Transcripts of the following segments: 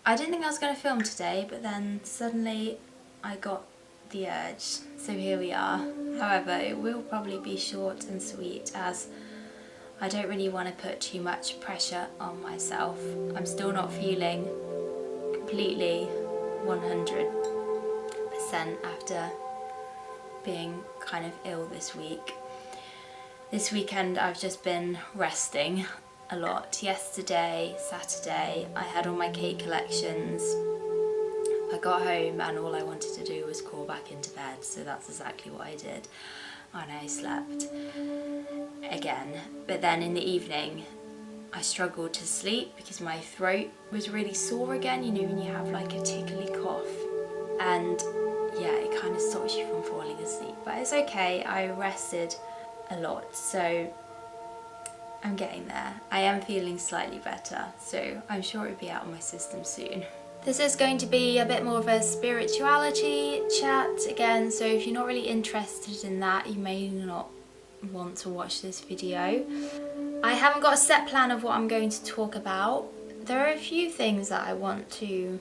I didn't think I was going to film today, but then suddenly I got the urge, so here we are. However, it will probably be short and sweet as I don't really want to put too much pressure on myself. I'm still not feeling completely 100% after being kind of ill this week. This weekend I've just been resting a lot. Yesterday, Saturday, I had all my cake collections. I got home and all I wanted to do was crawl back into bed, so that's exactly what I did. And I slept again. But then in the evening I struggled to sleep because my throat was really sore again, you know when you have like a tickly cough. And yeah, it kind of stops you from falling asleep. But it's okay, I rested a lot, so I'm getting there. I am feeling slightly better, so I'm sure it'll be out of my system soon. This is going to be a bit more of a spirituality chat again, so if you're not really interested in that, you may not want to watch this video. I haven't got a set plan of what I'm going to talk about. There are a few things that I want to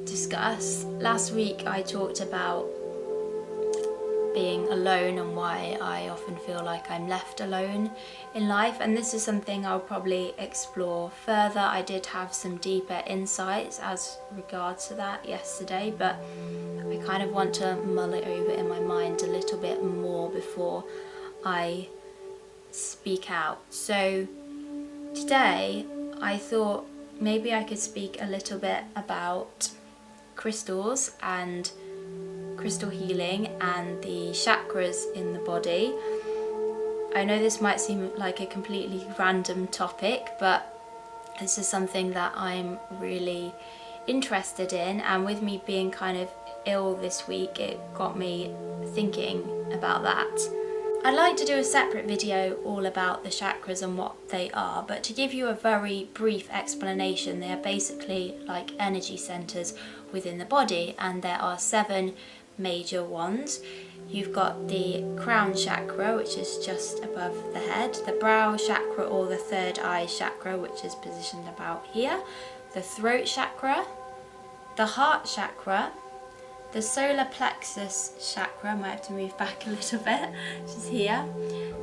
discuss. Last week I talked about being alone and why I often feel like I'm left alone in life, and this is something I'll probably explore further. I did have some deeper insights as regards to that yesterday, but I kind of want to mull it over in my mind a little bit more before I speak out. So today I thought maybe I could speak a little bit about crystals and crystal healing and the chakras in the body. I know this might seem like a completely random topic, but this is something that I'm really interested in, and with me being kind of ill this week, it got me thinking about that. I'd like to do a separate video all about the chakras and what they are, but to give you a very brief explanation, they are basically like energy centers within the body, and there are 7 major ones. You've got the crown chakra, which is just above the head, the brow chakra or the third eye chakra, which is positioned about here, the throat chakra, the heart chakra, the solar plexus chakra, I might have to move back a little bit, which is here,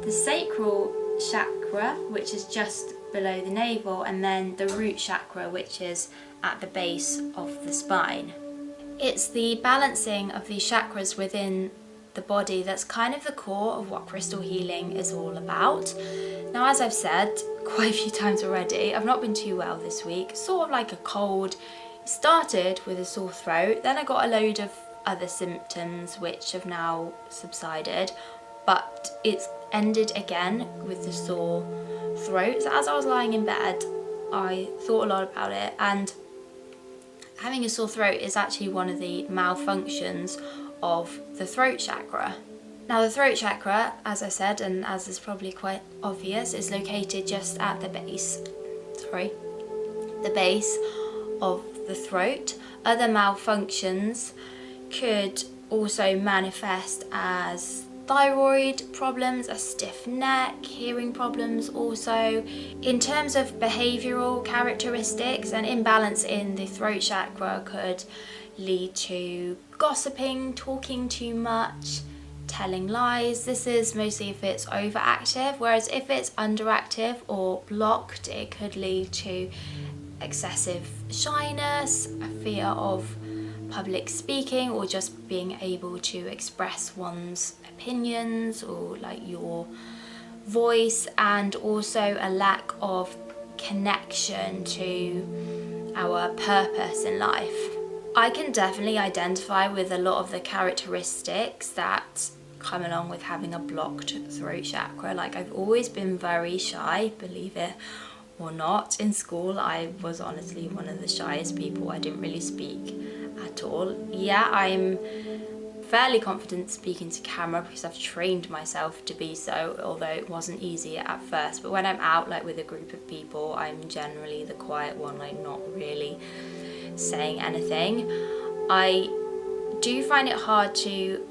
the sacral chakra, which is just below the navel, and then the root chakra, which is at the base of the spine. It's the balancing of these chakras within the body that's kind of the core of what crystal healing is all about. Now, as I've said quite a few times already, I've not been too well this week, sort of like a cold. It started with a sore throat, then I got a load of other symptoms which have now subsided, but it's ended again with the sore throat. So as I was lying in bed, I thought a lot about it, and having a sore throat is actually one of the malfunctions of the throat chakra. Now, the throat chakra, as I said, and as is probably quite obvious, is located just at the base, the base of the throat. Other malfunctions could also manifest as thyroid problems, a stiff neck, hearing problems also. In terms of behavioural characteristics, an imbalance in the throat chakra could lead to gossiping, talking too much, telling lies. This is mostly if it's overactive, whereas if it's underactive or blocked, it could lead to excessive shyness, a fear of public speaking, or just being able to express one's opinions or like your voice, and also a lack of connection to our purpose in life. I can definitely identify with a lot of the characteristics that come along with having a blocked throat chakra. Like, I've always been very shy, believe it or not. In school, I was honestly one of the shyest people. I didn't really speak at all. Yeah, I'm fairly confident speaking to camera because I've trained myself to be so, although it wasn't easy at first. But when I'm out like with a group of people, I'm generally the quiet one, like not really saying anything. I do find it hard to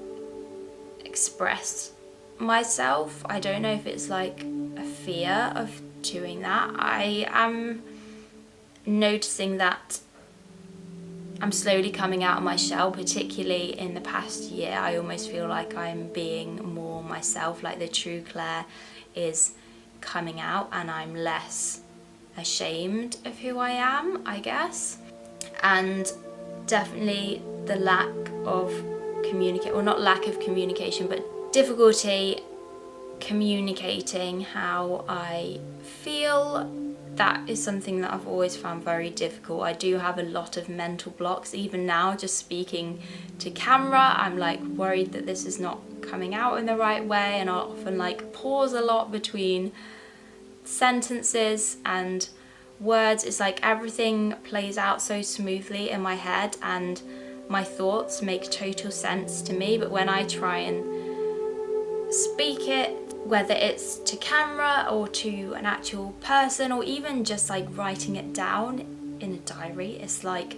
express myself. I don't know if it's like a fear of doing that. I am noticing that I'm slowly coming out of my shell, particularly in the past year. I almost feel like I'm being more myself, like the true Claire is coming out and I'm less ashamed of who I am, I guess. And definitely the lack of not lack of communication, but difficulty communicating how I feel. That is something that I've always found very difficult. I do have a lot of mental blocks. Even now, just speaking to camera, I'm like worried that this is not coming out in the right way, and I'll often like pause a lot between sentences and words. It's like everything plays out so smoothly in my head and my thoughts make total sense to me, but when I try and speak it, whether it's to camera or to an actual person or even just like writing it down in a diary, it's like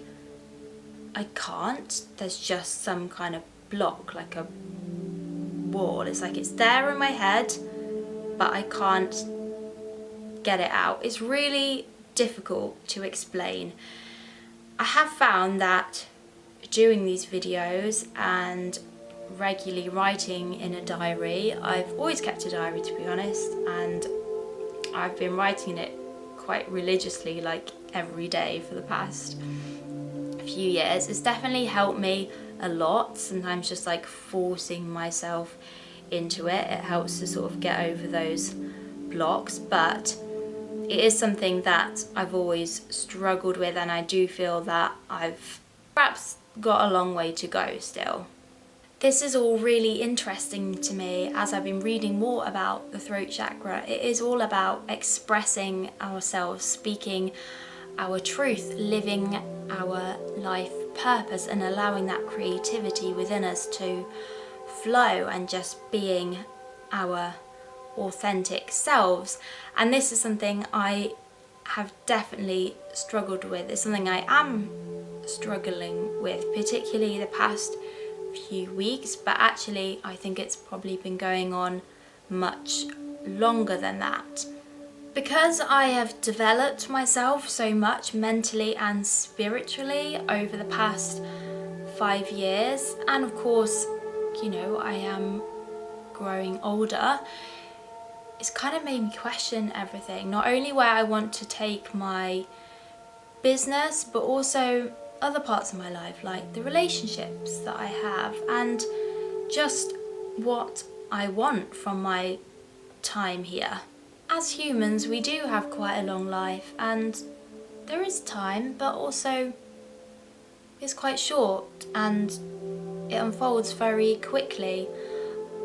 I can't. There's just some kind of block, like a wall. It's like it's there in my head, but I can't get it out. It's really difficult to explain. I have found that doing these videos and regularly writing in a diary, I've always kept a diary to be honest, and I've been writing it quite religiously, like every day for the past few years. It's definitely helped me a lot. Sometimes just like forcing myself into it helps to sort of get over those blocks, but it is something that I've always struggled with, and I do feel that I've perhaps got a long way to go still. This is all really interesting to me as I've been reading more about the throat chakra. It is all about expressing ourselves, speaking our truth, living our life purpose, and allowing that creativity within us to flow and just being our authentic selves. And this is something I have definitely struggled with. It's something I am struggling with, particularly the past few weeks, but actually I think it's probably been going on much longer than that. Because I have developed myself so much mentally and spiritually over the past 5 years, and of course, you know, I am growing older, it's kind of made me question everything. Not only where I want to take my business, but also other parts of my life, like the relationships that I have and just what I want from my time here. As humans, we do have quite a long life, and there is time, but also it's quite short and it unfolds very quickly.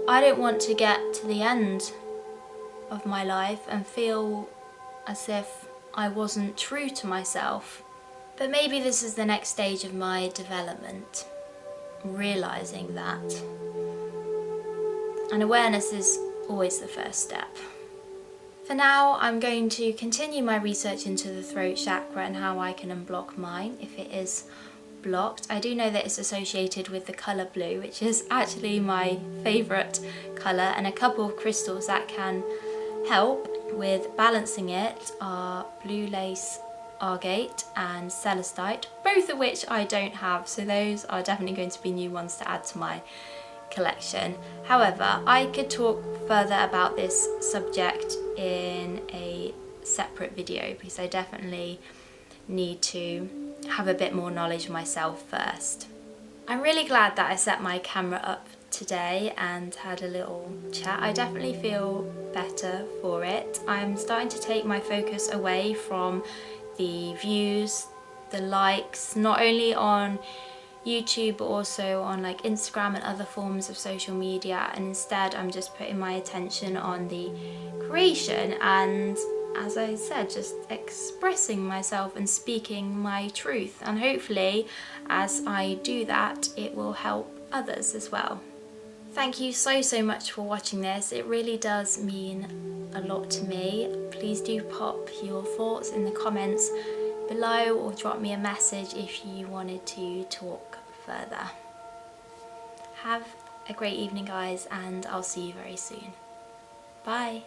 I don't want to get to the end of my life and feel as if I wasn't true to myself. But maybe this is the next stage of my development, realising that. And awareness is always the first step. For now, I'm going to continue my research into the throat chakra and how I can unblock mine if it is blocked. I do know that it's associated with the colour blue, which is actually my favourite colour, and a couple of crystals that can help with balancing it are blue lace agate and celestite, both of which I don't have, so those are definitely going to be new ones to add to my collection. However, I could talk further about this subject in a separate video because I definitely need to have a bit more knowledge myself first. I'm really glad that I set my camera up today and had a little chat. I definitely feel better for it. I'm starting to take my focus away from the views, the likes, not only on YouTube but also on like Instagram and other forms of social media, and instead I'm just putting my attention on the creation and, as I said, just expressing myself and speaking my truth, and hopefully as I do that it will help others as well. Thank you so much for watching this. It really does mean a lot to me. Please do pop your thoughts in the comments below or drop me a message if you wanted to talk further. Have a great evening guys, and I'll see you very soon. Bye.